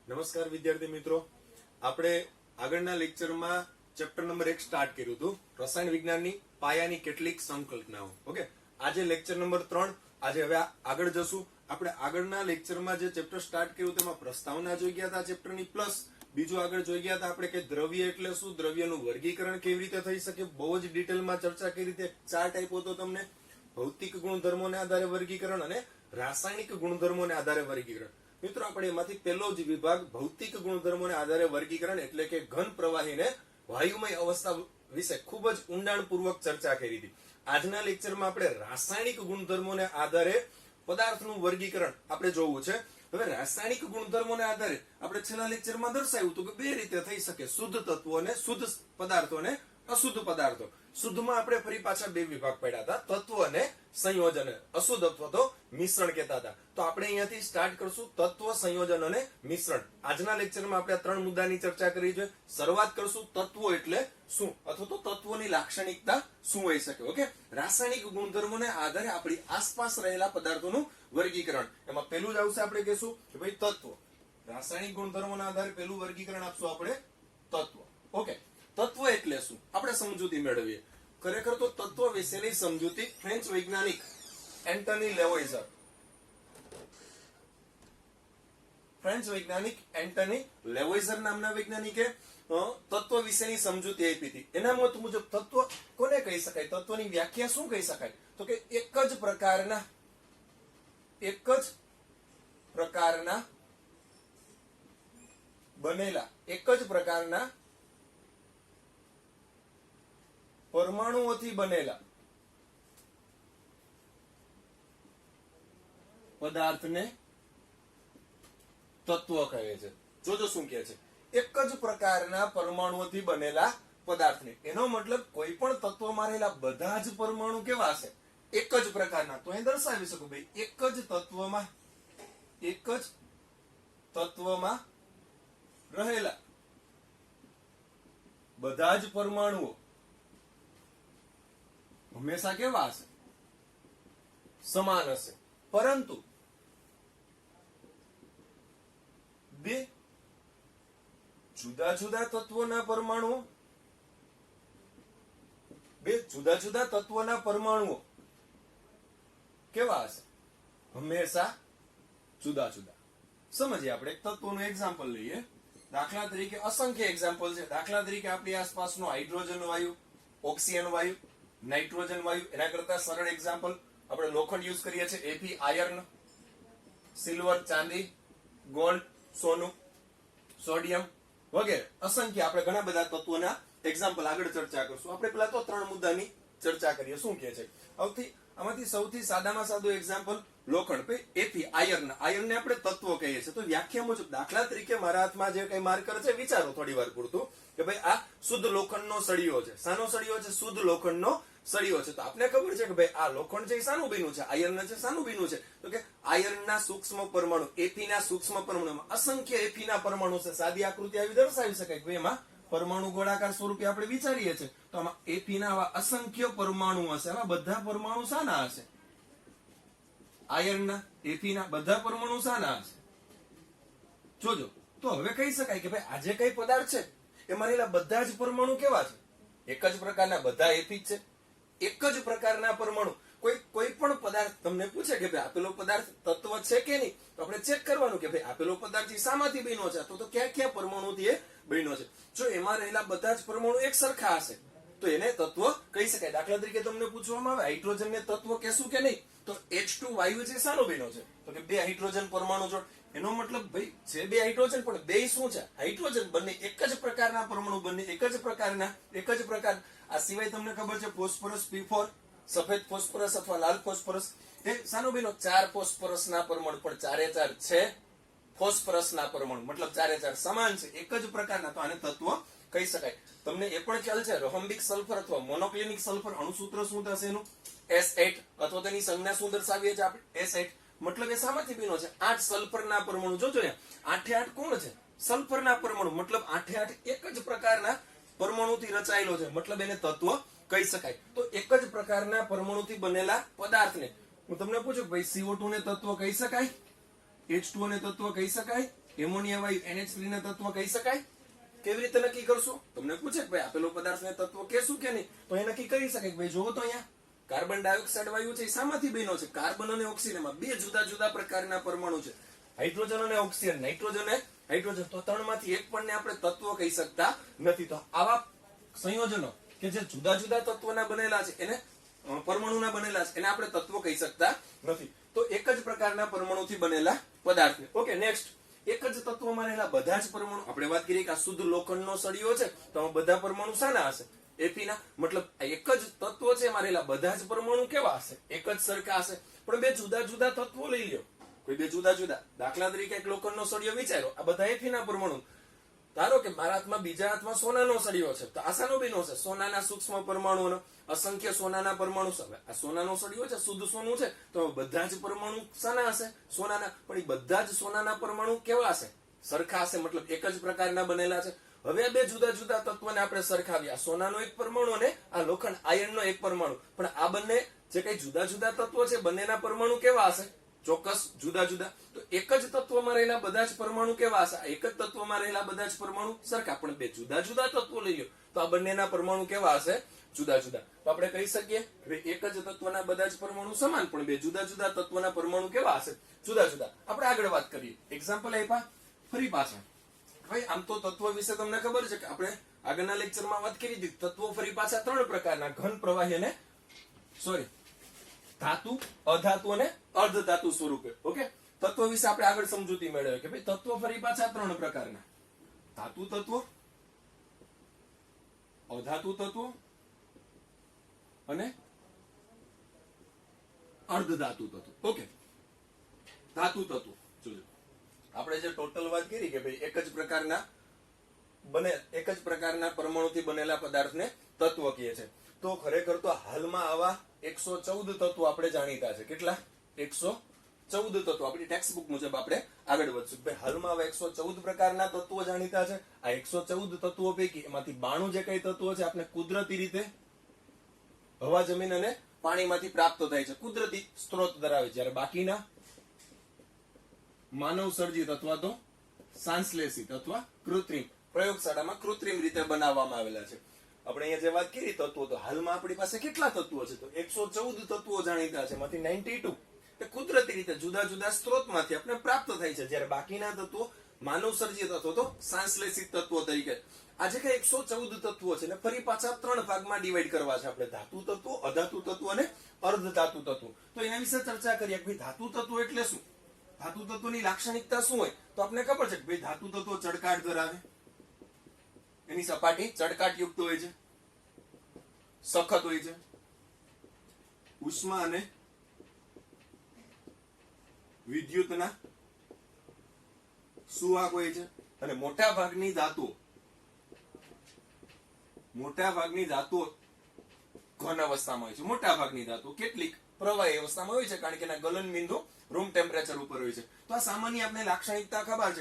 નમસ્કાર વિદ્યાર્થી મિત્રો, આપણે આગળના લેક્ચરમાં ચેપ્ટર નંબર 1 સ્ટાર્ટ કર્યું હતું, રસાયણ વિજ્ઞાનની પાયાની કેટલીક સંકલ્પનાઓ. ઓકે, આજે લેક્ચર નંબર 3. આજે હવે આગળ જશું. આપણે આગળના લેક્ચરમાં જે ચેપ્ટર સ્ટાર્ટ કર્યું તેમાં પ્રસ્તાવના જોઈ ગયા હતા ચેપ્ટરની, પ્લસ બીજું આગળ જોઈ ગયા હતા આપણે કે દ્રવ્ય એટલે શું, દ્રવ્યનું વર્ગીકરણ કેવી રીતે થઈ શકે, બહુ જ ડિટેલમાં ચર્ચા કરી રીતે ચાર્ટ આપ્યો હતો તમને, ભૌતિક ગુણધર્મોને આધારે વર્ગીકરણ અને રાસાયણિક ગુણધર્મોને આધારે વર્ગીકરણ. મિત્રો, આપણે એમાંથી પહેલો જ વિભાગ ભૌતિક ગુણધર્મોને આધારે વર્ગીકરણ એટલે કે ઘન પ્રવાહીને વાયુમય અવસ્થા વિશે ખૂબ જ ઊંડાણપૂર્વક ચર્ચા કરી હતી. આજના લેક્ચરમાં આપણે રાસાયણિક ગુણધર્મોને આધારે પદાર્થનું વર્ગીકરણ આપણે જોવું છે. હવે રાસાયણિક ગુણધર્મોને આધારે આપણે છેલ્લા લેક્ચરમાં દર્શાવ્યું હતું કે બે રીતે થઈ શકે, શુદ્ધ તત્વો અને શુદ્ધ પદાર્થો અને અશુદ્ધ પદાર્થો. શુદ્ધમાં આપણે ફરી પાછા બે વિભાગ પડ્યા હતા, તત્વ અને સંયોજન. અશુદ્ધ અથવા તો મિશ્રણ કહેતા હતા. તો આપણે અહીંયાથી સ્ટાર્ટ કરશું તત્વ, સંયોજન અને મિશ્રણ. આજના લેક્ચરમાં આપણે 3 મુદ્દાની ચર્ચા કરી છે. શરૂઆત કરશું તત્વો એટલે શું, અથવા તો તત્વોની લાક્ષણિકતા શું હોઈ શકે. ઓકે, રાસાયણિક ગુણધર્મોને આધારે આપણી આસપાસ રહેલા પદાર્થોનું વર્ગીકરણ. એમાં પહેલું જ આવશે, આપણે કહેશું કે ભાઈ તત્વો. રાસાયણિક ગુણધર્મોના આધારે પહેલું વર્ગીકરણ આપશું આપણે તત્વ. ઓકે, તત્વ એટલે શું આપણે સમજૂતી મેળવીએ. ખરેખર તો તત્વ વિશેની સમજૂતી ફ્રેન્ચ વૈજ્ઞાનિક એન્ટની લેવોઇઝર નામના વૈજ્ઞાનિકે તત્વ વિશેની સમજૂતી આપી હતી. એના મત મુજબ તત્વ કોને કહી શકાય, તત્વની વ્યાખ્યા શું કહી શકાય, તો કે એક જ પ્રકારના બનેલા, એક જ પ્રકારના પરમાણુઓથી બનેલા પદાર્થને તત્વ કહે છે. જોજો શું કહે છે, એક જ પ્રકારના પરમાણુઓથી બનેલા પદાર્થને. એનો મતલબ કોઈ પણ તત્વમાં રહેલા બધા જ પરમાણુ કેવા હશે, એક જ પ્રકારના. તો અહીં દર્શાવી શકું ભાઈ, એક જ તત્વમાં રહેલા બધા જ પરમાણુઓ હંમેશા કેવા હશે, સમાન હશે. પરંતુ બે જુદા જુદા તત્વોના પરમાણુઓ કેવા હશે, હંમેશા જુદા જુદા. સમજીએ. આપણે એક તત્વનું એક્ઝામ્પલ લઈએ. દાખલા તરીકે અસંખ્ય એક્ઝામ્પલ છે. દાખલા તરીકે આપણી આસપાસનો હાઇડ્રોજન વાયુ, ઓક્સિજન વાયુ, નાઇટ્રોજન વાયુ. એના કરતા સરળ એક્ઝામ્પલ આપણે લોખંડ યુઝ કરીએ છીએ, Fe આયર્ન, સિલ્વર ચાંદી, ગોલ્ડ સોનું, સોડિયમ વગેરે. અસંખ્ય આપણે ઘણા બધા તત્વોના એક્ઝામ્પલ આગળ ચર્ચા કરશું. આપણે પહેલા તો 3 મુદ્દાની ચર્ચા કરીએ. શું કહે છે આમાંથી સૌથી સાદામાં સાદું એક્ઝામ્પલ લોખંડ. Fe આયર્ન ને આપણે તત્વ કહીએ છીએ. તો વ્યાખ્યા મુજબ દાખલા તરીકે મારા હાથમાં જે કઈ માર્કર છે, વિચારો થોડી વાર પૂરતું કે ભાઈ આ શુદ્ધ લોખંડનો સળિયો છે. શાનો સળિયો છે? શુદ્ધ લોખંડનો સળિયો છે. તો આપને ખબર છે કે ભાઈ આ લોખંડ છે એ શાનું બન્યું છે? આયર્ન છે. શાનું બન્યું છે? તો કે આયર્નના સૂક્ષ્મ પરમાણુ, Fe સૂક્ષ્મ પરમાણુમાં અસંખ્ય Fe પરમાણુ છે. સાદી આકૃતિ આવી દર્શાવી શકાય કે એમાં પરમાણુ ગોળાકાર સ્વરૂપે આપણે વિચારીએ છીએ. તો આમાં Fe આવા અસંખ્ય પરમાણુ હશે. આવા બધા પરમાણુ શાના હશે? આયર્નના, Fe બધા પરમાણુ શાના હશે? જોજો. તો હવે કહી શકાય કે ભાઈ આ જે કઈ પદાર્થ છે એમાં રહેલા બધા જ પરમાણુ કેવા છે? એક જ પ્રકારના, બધા Fe છે. એક જ પ્રકારના પરમાણુ. કોઈ પણ પદાર્થ તમને પૂછે કે ભાઈ આપેલો પદાર્થ તત્વ છે કે નહીં, તો આપણે ચેક કરવાનું કે ભાઈ આપેલો પદાર્થ શામાંથી બન્યો છે, તો ક્યાં ક્યાં પરમાણુથી એ બન્યો છે. જો એમાં રહેલા બધા જ પરમાણુ એક સરખા હશે તો એને તત્વ કહી શકાય. દાખલા તરીકે તમને પૂછવામાં આવે હાઇડ્રોજન ને તત્વ કહેશું કે નહીં, તો H2 વાયુ છે શાનો બન્યો છે, તો કે 2 હાઇડ્રોજન પરમાણુ જોડ. એનો મતલબ ભાઈ છે 2 હાઇડ્રોજન, પણ 2 શું છે? હાઇડ્રોજન. બંને એક જ પ્રકારના પરમાણુ, બંને એક જ પ્રકાર. આ સિવાય તમને ખબર છે ફોસ્ફરસ P4, સફેદ ફોસ્ફરસ અથવા લાલ ફોસ્ફરસ, એ શાનો બન્યો? 4 ફોસ્ફરસના પરમાણુ, પણ 4 છે ફોસ્ફરસના પરમાણુ. મતલબ 4 સમાન છે, એક જ પ્રકારના. તો આને તત્વ કહી શકાય. તમને એ પણ ખ્યાલ છે રોહમ્બિક સલ્ફર અથવા મોનોક્લિનિક સલ્ફર અણુસૂત્ર શું થશે એનું? S8, અથવા તેની સંજ્ઞા શું દર્શાવીએ છીએ આપણે? S8. મતલબ એ શામાંથી બન્યો છે? 8 સલ્ફરના પરમાણુ. જોજો અહીંયા 8 કોણ છે? સલ્ફરના પરમાણુ. મતલબ 8 એક જ પ્રકારના પરમાણુથી રચાયેલો છે. મતલબ એને તત્વ કહી શકાય. તો એક જ પ્રકારના પરમાણુથી બનેલા પદાર્થને હું તમને પૂછું ભાઈ CO2 ને તત્વ કહી શકાય? H2O ને તત્વ કહી શકાય? એમોનિયા વાયુ NH3 ને તત્વ કહી શકાય? કેવી રીતે નક્કી કરશું? તમને પૂછે કે ભાઈ આપેલો પદાર્થને તત્વ કહેશું કે નહીં, તો એ નક્કી કરી શકાય કે ભાઈ જોવો તો અહીંયા કાર્બન ડાયોક્સાઇડ વાયુ છે એ શામાંથી બન્યો છે? કાર્બન અને ઓક્સિજન માં બે જુદા જુદા પ્રકારના પરમાણુ છે, હાઇડ્રોજન અને ઓક્સિજન, નાઇટ્રોજન અને હાઇડ્રોજન. તો ત્રણમાંથી એક પણ ને આપણે તત્વ કહી શકતા નથી. તો આવા સંયોજનો કે જે જુદા જુદા તત્વોના બનેલા છે એને પરમાણુના બનેલા છે એને આપણે તત્વો કહી શકતા નથી. તો એક જ પ્રકારના પરમાણુથી બનેલા પદાર્થ. Okay, next. એક જ તત્વમાં રહેલા બધા જ પરમાણુ, આપણે વાત કરીએ કે આ શુદ્ધ લોખંડનો સળિયો છે તો બધા પરમાણુ શાના હશે? Fe ના. મતલબ એક જ તત્વ છે એમાં રહેલા બધા જ પરમાણુ કેવા હશે? એક જ સરખા હશે. પણ બે જુદા જુદા તત્વો લઈ લ્યો, કોઈ બે જુદા જુદા. દાખલા તરીકે એક લોખંડનો સળિયો વિચારો, આ બધા Fe ના પરમાણુ. ધારો કે મારા હાથમાં બીજા હાથમાં સોનાનો સળિયો છે, તો આ શાનો બન્યો છે? સોનાના સૂક્ષ્મ પરમાણુઓનો. અસંખ્ય સોનાના પરમાણુ છે. આ સોનાનો સળિયો છે, શુદ્ધ સોનું છે, તો બધા જ પરમાણુ શાના હશે? સોનાના. પણ એ બધા જ સોનાના પરમાણુ કેવા હશે? સરખા હશે. મતલબ એક જ પ્રકારના બનેલા છે. હવે આ બે જુદા જુદા તત્વોને આપણે સરખાવ્યા, સોનાનો એક પરમાણુ અને આ લોખંડ આયર્નનો એક પરમાણુ. પણ આ બંને જે કઈ જુદા જુદા તત્વો છે બંનેના પરમાણુ કેવા હશે? ચોક્કસ જુદા જુદા. તો એક જ તત્વમાં રહેલા બધા જ પરમાણુ કેવા હશે? એક જ તત્વમાં રહેલા બધા જ પરમાણુ સરખા. પણ બે જુદા જુદા તત્વો લઈ લો તો આ બંનેના પરમાણુ કેવા હશે? જુદા જુદા. તો આપણે કહી શકીએ કે એક જ તત્વના બધા જ પરમાણુ સમાન, પણ બે જુદા જુદા તત્વના પરમાણુ કેવા હશે? જુદા જુદા. આપણે આગળ વાત કરીએ. એક્ઝામ્પલ આપ્યા ફરી પાછા. ભાઈ આમ તો તત્વ વિશે તમને ખબર છે કે આપણે આગળના લેક્ચરમાં વાત કરી હતી. તત્વો ફરી પાછા ત્રણ પ્રકારના, ઘન, પ્રવાહી અને ધાતુ, અધાતુ અને અર્ધધાતુ સ્વરૂપે. ઓકે, તત્વ વિશે આપણે આગળ સમજૂતી મેળવે કે ભાઈ તત્વો ફરી પાછા ત્રણ પ્રકારના, ધાતુ તત્વો, અધાતુ તત્વો અને અર્ધધાતુ તત્વો. ઓકે, ધાતુ તત્વો જોજો. આપણે જે ટોટલ વાત કરી કે ભાઈ એક જ પ્રકારના પરમાણુથી બનેલા પદાર્થને તત્વ કહે છે. તો ખરેખર તો હાલમાં આવા 114 તત્વો આપણે જાણીતા છે. કેટલા? 114 તત્વો. આપણી ટેક્સ્ટ બુક મુજબ આપણે આગળ વધશું. ભાઈ હાલમાં આવા 114 પ્રકારના તત્વો જાણીતા છે. આ 114 તત્વો પૈકી એમાંથી 92 જે કઈ તત્વો છે આપણે કુદરતી રીતે હવા, જમીન અને પાણીમાંથી પ્રાપ્ત થાય છે, કુદરતી સ્ત્રોત ધરાવે. જ્યારે બાકીના માનવ સર્જિત અથવા તો સાંશ્લેષિત અથવા કૃત્રિમ, પ્રયોગશાળામાં કૃત્રિમ રીતે બનાવવામાં આવેલા છે. આપણે અહીંયા જે વાત કરી તત્વો, તો હાલમાં આપણી પાસે કેટલા તત્વો છે? તો 114 તત્વો જાણીતા છે. એમાંથી 92 એ કુદરતી રીતે જુદા જુદા સ્ત્રોતમાંથી આપણે પ્રાપ્ત થાય છે. જ્યારે બાકીના તત્વો માનવ સર્જિત અથવા તો સાંશ્લેષિત તત્વો તરીકે. આજે કઈ 114 તત્વો છે ને ફરી પાછા ત્રણ ભાગમાં ડિવાઈડ કરવા છે આપણે, ધાતુ તત્વો, અધાતુ તત્વો અને અર્ધધાતુ તત્વો. તો એના વિશે ચર્ચા કરીએ કે ભાઈ ધાતુ તત્વો એટલે શું? ધાતુ તત્વોની લાક્ષણિકતા શું હોય? તો આપણે ખબર છે કે ભાઈ ધાતુ તત્વો ચળકાટ ધરાવે, એની સપાટી ચળકાટ યુક્ત હોય છે, સખત હોય છે, ઉષ્મા અને વિદ્યુતના સુવાહક હોય છે, અને મોટા ભાગની ધાતુઓ ઘન અવસ્થામાં હોય છે. મોટા ભાગની ધાતુઓ, કેટલીક પ્રવાહી અવસ્થામાં હોય છે, કારણ કે એના ગલન બિંદુ રૂમ ટેમ્પરેચર ઉપર હોય છે. તો આ સામાન્ય આપણે લાક્ષણિકતા ખબર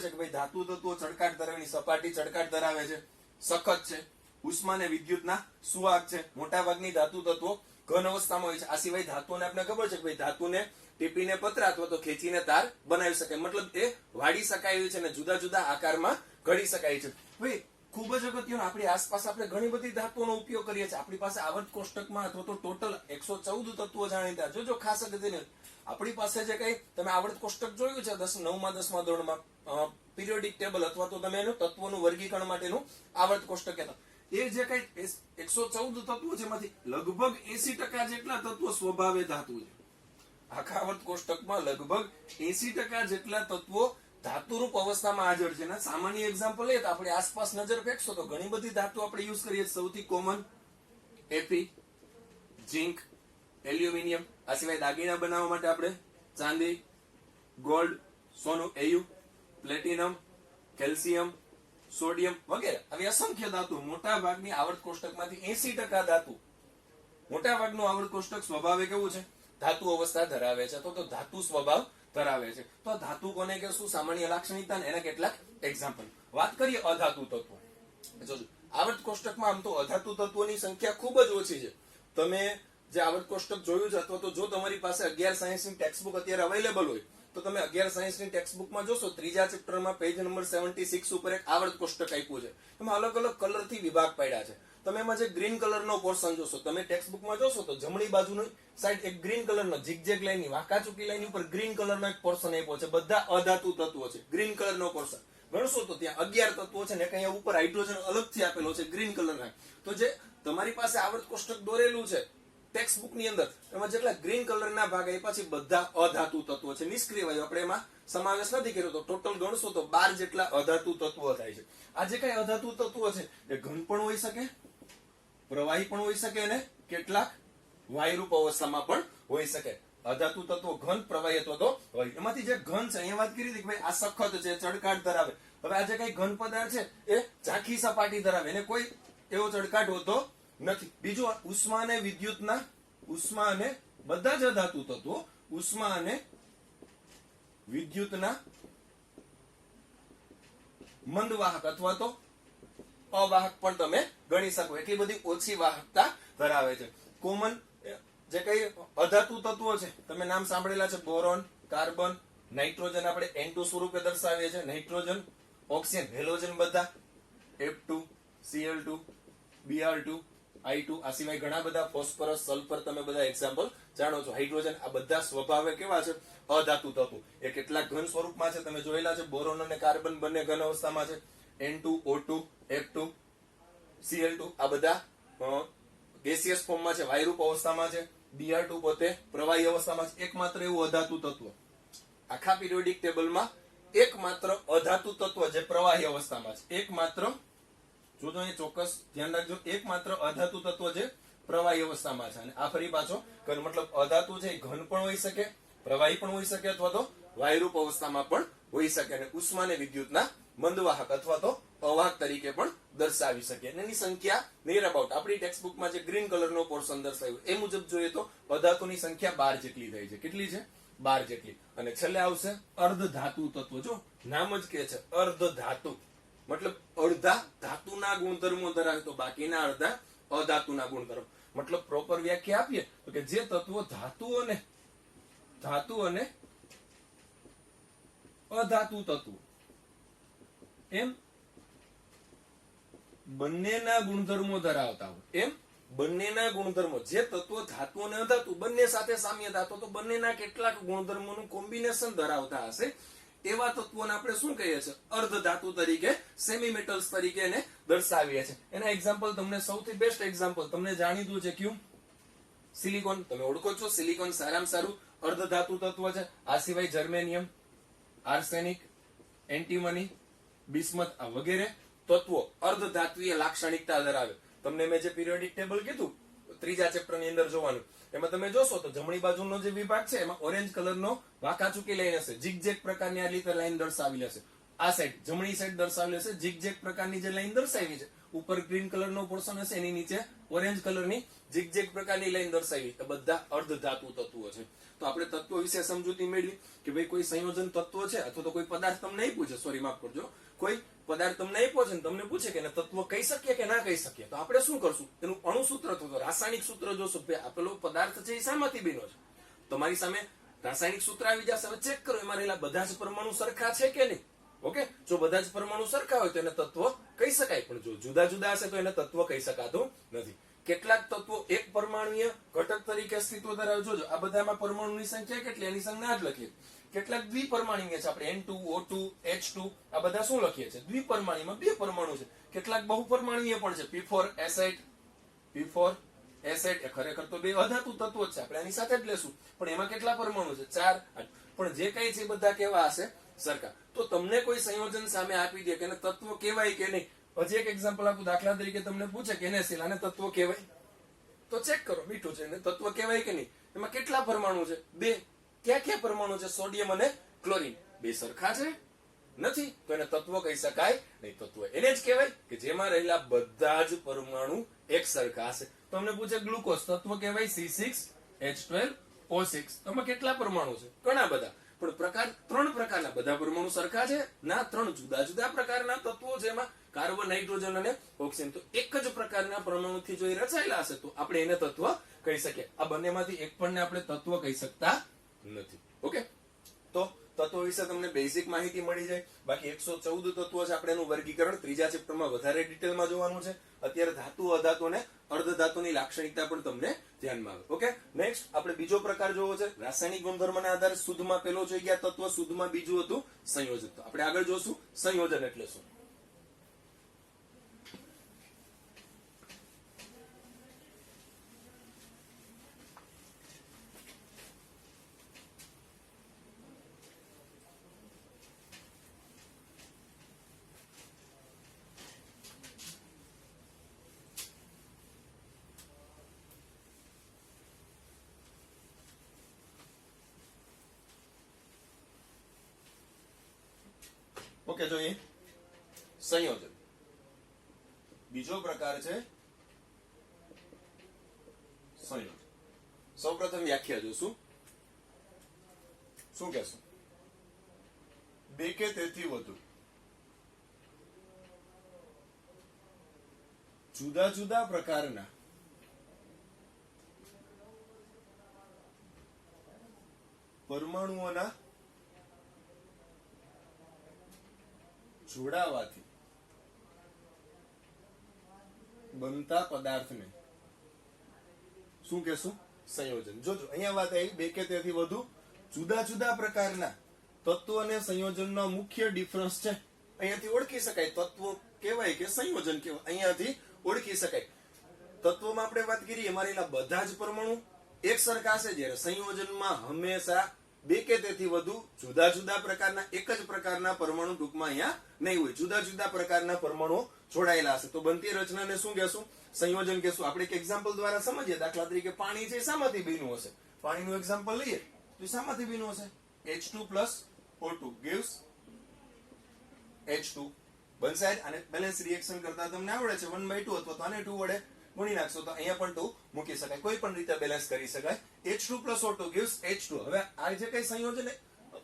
છે કે ભાઈ ધાતુ તત્વો ચળકાટ ધરાવે, સપાટી ચળકાટ ધરાવે છે, સખત છે, ઉષ્મા અને વિદ્યુતના સુવાહક છે, મોટા ભાગની ધાતુ તત્વો ઘન અવસ્થામાં હોય છે. આ સિવાય ધાતુને આપણે ખબર છે કે ભાઈ ધાતુને ટીપીને પતરા અથવા તો ખેંચીને તાર બનાવી શકાય, મતલબ એ વાળી શકાય છે અને જુદા જુદા આકારમાં ઘડી શકાય છે. ભાઈ ખૂબ જ અગત્યનું, આપણી આસપાસ આપણે ઘણી બધી ધાતુઓનો ઉપયોગ કરીએ છીએ. આપણી પાસે આવર્ત કોષ્ટકમાં અથવા તો ટોટલ 114 તત્વો જાણીતા. જોજો ખાસ અગત્યનું, આપણી પાસે જે કઈ તમે આવર્ત કોષ્ટક જોયું છે 9મા 10મા ધોરણમાં, પિરિયોડિક ટેબલ અથવા તો તમે એનું તત્વોનું વર્ગીકરણ માટેનું આવર્ત કોષ્ટક કહેતા, એ જે કઈ 114 તત્વો છે એમાંથી લગભગ 80% જેટલા તત્વો સ્વભાવે ધાતુ છે. આખા આવર્ત કોષ્ટકમાં લગભગ 80% જેટલા તત્વો ધાતુરૂપ અવસ્થામાં હાજર છે. સામાન્ય એક્ઝામ્પલ લઈએ તો આપણે આસપાસ નજર ફેંકશો તો ઘણી બધી ધાતુ આપણે યુઝ કરીએ. સૌથી કોમન Fe, ઝિંક, એલ્યુમિનિયમ. આ સિવાય દાગીના બનાવવા માટે આપણે ચાંદી, ગોલ્ડ, સોનું, Au, પ્લેટિનમ, કેલ્શિયમ, સોડિયમ વગેરે આવી અસંખ્ય ધાતુ. મોટા ભાગની આવર્ત કોષ્ટકમાંથી 80% ધાતુ, મોટા ભાગનું આવર્ત કોષ્ટક સ્વભાવે કેવું છે? ધાતુ અવસ્થા ધરાવે છે, તો ધાતુ સ્વભાવ ધરાવે છે. તો ધાતુ કોને કે શું સામાન્ય લાક્ષણિકતા ને એના કેટલાક એક્ઝામ્પલ. વાત કરીએ અધાતુ તત્વો. જોજો આવર્ત કોષ્ટકમાં આમ તો અધાતુ તત્વોની સંખ્યા ખૂબ જ ઓછી છે. તમે જે આવર્ત કોષ્ટક જોયું છે, અથવા તો જો તમારી પાસે 11 સાયન્સ ની ટેક્સ્ટ બુક અત્યારે અવેલેબલ હોય તો તમે 11 સાયન્સ ની ટેક્સ્ટ બુકમાં જોશો, ત્રીજા ચેપ્ટરમાં પેજ નંબર 76 ઉપર એક આવર્ત કોષ્ટક આપ્યું છે. એમાં અલગ અલગ કલર થી વિભાગ પાડ્યા છે. તમે એમાં જે ગ્રીન કલરનો પોર્શન જોશો, તમે ટેક્સ્ટ બુકમાં જોશો તો જમણી બાજુની સાઈડ એક ગ્રીન કલરનો ઝિગઝેગ લાઈનની વાંકાચૂકી લાઈન ઉપર ગ્રીન કલરનો એક પોર્શન આપ્યો છે. બધા અધાતુ તત્વો છે. ગ્રીન કલરનો પોર્શન ગણશો તો ત્યાં 11 તત્વો છે ને એક અહીંયા ઉપર હાઇડ્રોજન અલગથી આપેલો છે ગ્રીન કલરના. તો જે તમારી પાસે આવર્ત કોષ્ટક દોરેલું છે ટેક્સ્ટ બુક ની અંદર, એમાં જેટલા ગ્રીન કલરના ભાગ આપ્યા છે બધા અધાતુ તત્વો છે. નિષ્ક્રિય વાયુ આપણે એમાં સમાવેશ નથી કર્યો, તો ટોટલ ગણશો તો 12 જેટલા અધાતુ તત્વો થાય છે. આ જે કઈ અધાતુ તત્વો છે એ ઘન પણ હોઈ શકે, પ્રવાહી પણ હોઈ શકે અને કેટલાક વાયુરૂપ અવસ્થામાં પણ હોઈ શકે. અધાતુ તત્વો ઘન, પ્રવાહી અથવા તો વાયુ. એમાંથી જે ઘન છે અહીંયા વાત કરી હતી કે ભાઈ આ સખત છે, ચળકાટ ધરાવે. હવે આ જે કઈ ઘન પદાર્થ છે એ ઝાંખી સપાટી ધરાવે, એને કોઈ એવો ચળકાટ હોતો નથી. બીજું ઉષ્મા અને વિદ્યુતના, ઉષ્મા અને બધા જ અધાતુ તત્વો ઉષ્મા અને વિદ્યુતના મંદવાહક અથવા તો અવાહક પણ તમે ગણી શકો. એટલી બધી ઓછી વાહકતા ધરાવે છે. કોમન જે કઈ અધાતુ તત્વો છે તમે નામ સાંભળેલા છે, બોરોન, કાર્બન, નાઇટ્રોજન આપણે N2 સ્વરૂપે દર્શાવીએ છીએ, નાઇટ્રોજન, ઓક્સિજન, હેલોજન બધા F2, Cl2, Br2, I2. આ સિવાય ઘણા બધા ફોસ્ફરસ, સલ્ફર તમે બધા એક્ઝામ્પલ જાણો છો. હાઇડ્રોજન, આ બધા સ્વભાવે કેવા છે? અધાતુ તત્વો. એ કેટલાક ઘન સ્વરૂપમાં છે તમે જોયેલા છે. બોરોન અને કાર્બન બંને ઘન અવસ્થામાં છે. N2, O2, F2, Cl2 આ બધા ગેસિયસ ફોર્મમાં છે, વાયુરૂપ અવસ્થામાં છે. Br2 પોતે પ્રવાહી અવસ્થામાં છે. એકમાત્ર એવું અધાતુ તત્વ આખા પિરિયોડિક ટેબલમાં, એકમાત્ર અધાતુ તત્વ જે પ્રવાહી અવસ્થામાં છે, એકમાત્ર, જો અહીં ચોક્કસ ધ્યાન રાખજો, એકમાત્ર અધાતુ તત્વ જે પ્રવાહી અવસ્થામાં છે. અને આ ફરી પાછો ઘન, મતલબ અધાતુ છે એ ઘન પણ હોઈ શકે, પ્રવાહી પણ હોઈ શકે અથવા તો વાયુરૂપ અવસ્થામાં પણ હોઈ શકે. અને ઉષ્મા અને વિદ્યુતના મંદવાહક અથવા તો અવાહક તરીકે પણ દર્શાવી શકે. એની સંખ્યા નિયર અબાઉટ આપણી ટેક્સ્ટ બુકમાં જે ગ્રીન કલરનો પોર્શન દર્શાવ્યું એ મુજબ જોઈએ તો અધાતુની સંખ્યા 12 જેટલી થાય છે. કેટલી છે? 12 જેટલી. અને છેલ્લે આવશે અર્ધધાતુ તત્વો. જો નામ જ કે છે અર્ધધાતુ, મતલબ અડધા ધાતુના ગુણધર્મો ધરાવે તો બાકીના અડધા અધાતુના ગુણધર્મો. મતલબ પ્રોપર વ્યાખ્યા આપીએ તો કે જે તત્વો ધાતુ અને અધાતુ તત્વો એમ બંનેના ગુણધર્મો ધરાવતા હોય, એમ બંનેના ગુણધર્મો, જે તત્વો ધાતુ અને અધાતુ બંને સાથે સામ્યતા, તો બંનેના કેટલાક ગુણધર્મોનું કોમ્બિનેશન ધરાવતા હશે એવા તત્વોને આપણે શું કહીએ છીએ? અર્ધધાતુ તરીકે, સેમી મેટલ્સ તરીકે એને દર્શાવીએ છીએ. એના એક્ઝામ્પલ તમને સૌથી બેસ્ટ એક્ઝામ્પલ તમને જાણીતું છે કયું? સિલિકોન. તમે ઓળખો છો સિલિકોન સારામાં સારું અર્ધધાતુ તત્વ છે. આ સિવાય જર્મેનિયમ, આર્સેનિક, એન્ટીમની, બિસ્મથ આ વગેરે તત્વો અર્ધધાત્વીય લાક્ષણિકતા ધરાવે. તમને મેં જે પિરિયોડિક ટેબલ કીધું ત્રીજા ચેપ્ટર ની અંદર જોવાનું, એમાં તમે જોશો તો જમણી બાજુનો જે વિભાગ છે એમાં ઓરેન્જ કલરનો વાંકાચૂકી લાઈન હશે, ઝિગઝેગ પ્રકારની આ રીતે લાઈન દર્શાવેલી હશે. આ સાઈડ જમણી સાઈડ દર્શાવેલી હશે ઝિગઝેગ પ્રકારની જે લાઈન દર્શાવી છે. ઉપર ગ્રીન કલરનો પોર્શન હશે, એની નીચે ઓરેન્જ કલરની ઝિગઝેગ પ્રકારની લાઈન દર્શાવી. એ બધા અર્ધધાતુ તત્વો છે. તો આપણે તત્વો વિશે સમજૂતી મેળવી કે ભાઈ કોઈ સંયોજન તત્વ છે અથવા તો કોઈ પદાર્થ તમને આપ્યું છે, સોરી માફ કરજો, કોઈ પદાર્થ તમને આપ્યો છે ને તમને પૂછે કે તત્વ કહી શકીએ કે ના કહી શકીએ, તો આપણે શું કરશું? એનું અણુસૂત્ર અથવા રાસાયણિક સૂત્ર જોશું. આપેલો પદાર્થ છે એ શામાંથી બન્યો છે? તમારી સામે રાસાયણિક સૂત્ર આવી જશે. હવે ચેક કરો એમાં રહેલા બધા જ પરમાણુ સરખા છે કે નહીં. ઓકે, જો બધા જ પરમાણુ સરખા હોય તો એને તત્વ કહી શકાય, પણ જો જુદા જુદા હશે તો એને તત્વ કહી શકાતું નથી. કેટલાક તત્વો એક પરમાણુય ઘટક તરીકે અસ્તિત્વ ધરાવે. જોજો આ બધામાં પરમાણુની સંખ્યા કેટલી એની સંજ્ઞા જ લખીએ. કેટલાક દ્વિપરમાણુય છે, આપણે N2, O2, H2 આ બધા શું લખીએ છીએ? દ્વિપરમાણુમાં 2 પરમાણુ છે. કેટલાક બહુપરમાણુય પણ છે, P4 એસાઇડ એ ખરેખર તો 2 અધાતુ તત્વો જ છે, આપણે એની સાથે જ લેશું. પણ એમાં કેટલા પરમાણુ છે? 4. પણ જે કઈ છે બધા કેવા હશે? સરખા. તો તમને કોઈ સંયોજન સામે આપી દે કે એને તત્વ કહેવાય કે નહીં. હજી એક એક્ઝામ્પલ આપું. દાખલા તરીકે તમને પૂછે કે NaCl આને તત્વ કહેવાય? તો ચેક કરો, મીઠું છે એને તત્વ કહેવાય કે નહીં. એમાં કેટલા પરમાણુ છે? 2. ક્યાં ક્યાં પરમાણુ છે? સોડિયમ અને ક્લોરીન. 2 સરખા છે? નથી, તો એને તત્વ કહી શકાય નહીં. તત્વ એને જ કહેવાય કે જેમાં રહેલા બધા જ પરમાણુ એક સરખા હશે. તમને પૂછે ગ્લુકોઝ તત્વ કહેવાય C6H12O6. એમાં કેટલા પરમાણુ છે? ઘણા બધા. પણ 3 પ્રકારના બધા પરમાણુ સરખા છે? ના, 3 જુદા જુદા પ્રકારના તત્વો છે. એમાં કાર્બન, નાઇટ્રોજન અને ઓક્સિજન. તો એક જ પ્રકારના પરમાણુથી જો એ રચાયેલા હશે તો આપણે એને તત્વ કહી શકીએ. આ બંનેમાંથી એક પણ આપણે તત્વ કહી શકતા નથી. ઓકે, તો તત્વો વિશે તમને બેઝિક માહિતી મળી જાય. બાકી 114 તત્વો છે, આપણે એનું વર્ગીકરણ ત્રીજા ચેપ્ટરમાં વધારે ડિટેલમાં જોવાનું છે. અત્યારે ધાતુ, અધાતુ અને અર્ધધાતુની લાક્ષણિકતા પણ તમને ધ્યાનમાં આવે. ઓકે, નેક્સ્ટ આપણે બીજો પ્રકાર જોવો છે રાસાયણિક ગુણધર્મના આધારે. શુદ્ધમાં પેલો જોઈ ગયા તત્વ, શુદ્ધમાં બીજું હતું સંયોજન. તો આપણે આગળ જોશું સંયોજન એટલે શું. ઓકે, જોઈએ સંયોજન. બીજો પ્રકાર છે સંયોજન. સૌપ્રથમ વ્યાખ્યા જોશું. શું કહેશું? બે કે તેથી વધુ જુદા જુદા પ્રકારના પરમાણુઓના જોડાવાથી બનતા પદાર્થને શું કહેશું? સંયોજન. જોજો અહીંયા વાત આવી બે કે તેથી વધુ જુદા જુદા પ્રકારના તત્વો અને સંયોજનનો મુખ્ય ડિફરન્સ છે. અહીંયાથી ઓળખી શકાય તત્વો કહેવાય કે સંયોજન કહેવાય, અહીંયાથી ઓળખી શકાય. તત્વોમાં આપણે વાત કરીએ મારેલા બધા જ પરમાણુ એક સરખા છે, જ્યારે સંયોજનમાં હંમેશા બે કે તેથી વધુ જુદા જુદા પ્રકારના એક જ પ્રકારના પરમાણુ ટૂંકમાં અહીંયા નહીં હોય. જુદા જુદા પ્રકારના પરમાણુ જોડાયેલા હશે તો બનતી રચનાને શું કહેશું? સંયોજન કહેશું. આપણે એક એક્ઝામ્પલ દ્વારા સમજીએ. દાખલા તરીકે પાણી છે શામાંથી બન્યું હશે? પાણીનું એક્ઝામ્પલ લઈએ તો શામાંથી બન્યું હશે? H2 plus O2 gives H2 બનશે. અને બેલેન્સ રિએક્શન કરતા તમને આવડે છે 1/2 અથવા તો આને 2 વડે ગુણી નાખશો તો અહીંયા પણ 2 મૂકી શકાય. કોઈ પણ રીતે બેલેન્સ કરી શકાય. H2 plus O2 gives H2. હવે આ જે કઈ સંયોજન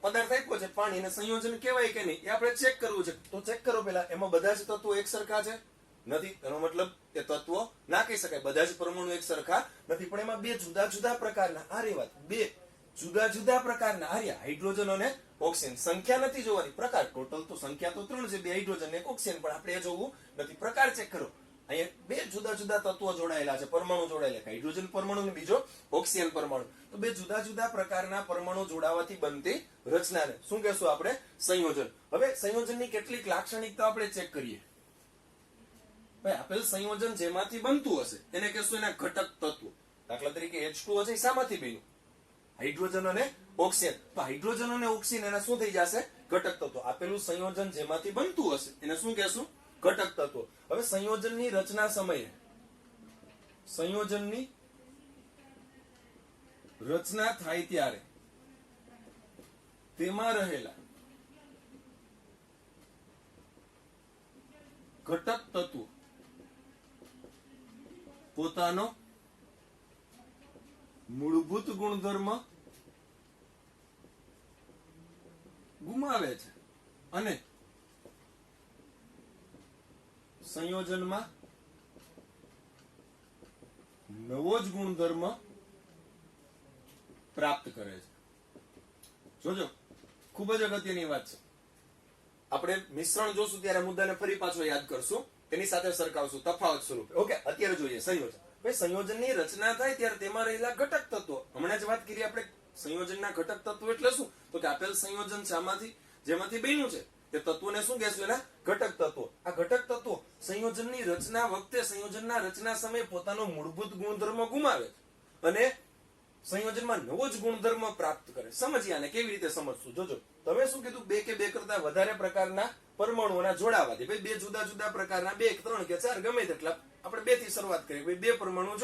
પદાર્થ આપ્યો છે પાણી, એને સંયોજન કહેવાય કે નહીં એ આપણે ચેક કરવું છે. તો ચેક કરો પેલા, એમાં બધા જ તત્વો એક સરખા છે? નથી. એનો મતલબ એ તત્વો ના કહી શકાય. બધા જ પરમાણુ એક સરખા નથી, પણ એમાં બે જુદા જુદા પ્રકારના આરે વાત બે જુદા જુદા પ્રકારના આર્યા હાઇડ્રોજન અને ઓક્સિજન. સંખ્યા નથી જોવાની, પ્રકાર. ટોટલ તો સંખ્યા તો 3 છે, 2 હાઇડ્રોજન એક ઓક્સિજન, પણ આપણે એ જોવું નથી. પ્રકાર ચેક કરો. અહીંયા બે જુદા જુદા તત્વો જોડાયેલા છે, પરમાણુ જોડાયેલા, હાઇડ્રોજન પરમાણુ અને બીજો ઓક્સિજન પરમાણુ. તો બે જુદા જુદા પ્રકારના પરમાણુ જોડાવાથી બનતી રચનાને શું કહેશું આપણે? સંયોજન. હવે સંયોજનની કેટલીક લાક્ષણિકતા આપણે ચેક કરીએ. ભાઈ આપેલ સંયોજન જેમાંથી બનતું હશે એને કહેશું એના ઘટક તત્વો. દાખલા તરીકે H2 હશે, શામાંથી બન્યું? હાઇડ્રોજન અને ઓક્સિજન. તો હાઇડ્રોજન અને ઓક્સિજન એના શું થઈ જશે? ઘટક તત્વો. આપેલું સંયોજન જેમાંથી બનતું હશે એને શું કહેશું? ઘટક તત્વો. હવે સંયોજનની રચના સમયે સંયોજનની રચના થાય ત્યારે તેમાં રહેલા ઘટક તત્વો પોતાનો મૂળભૂત ગુણધર્મ ગુમાવે છે અને સંયોજનમાં નવો જ ગુણધર્મ પ્રાપ્ત કરે છે. જોજો ખૂબ જ અગત્યની વાત છે. આપણે મિશ્રણ જોશું ત્યારે મુદ્દાને ફરી પાછો યાદ કરશું, તેની સાથે સરખાવશું તફાવત સ્વરૂપે. ઓકે, અત્યારે જોઈએ સંયોજન. ભાઈ સંયોજનની રચના થાય ત્યારે તેમાં રહેલા ઘટક તત્વો. હમણાં જ વાત કરી આપણે સંયોજનના ઘટક તત્વો એટલે શું? તો કે આપેલ સંયોજન શામાંથી જેમાંથી બન્યું છે તે તત્વોને શું કહેશું? એના ઘટક તત્વો. આ ઘટક તત્વો સંયોજનની રચના વખતે સંયોજનના રચના સમયે પોતાનો મૂળભૂત ગુણધર્મ ગુમાવે અને સંયોજનમાં નવો જ ગુણધર્મ પ્રાપ્ત કરે. સમજીએ આને કેવી રીતે સમજશું. જોજો તમે શું કીધું? બે કે બે કરતા વધારે પ્રકારના પરમાણુઓના જોડાવાથી. ભાઈ બે જુદા જુદા પ્રકારના, 2 3 કે 4 ગમે તેટલા, આપણે 2 થી શરૂઆત કરીએ. ભાઈ બે પરમાણુ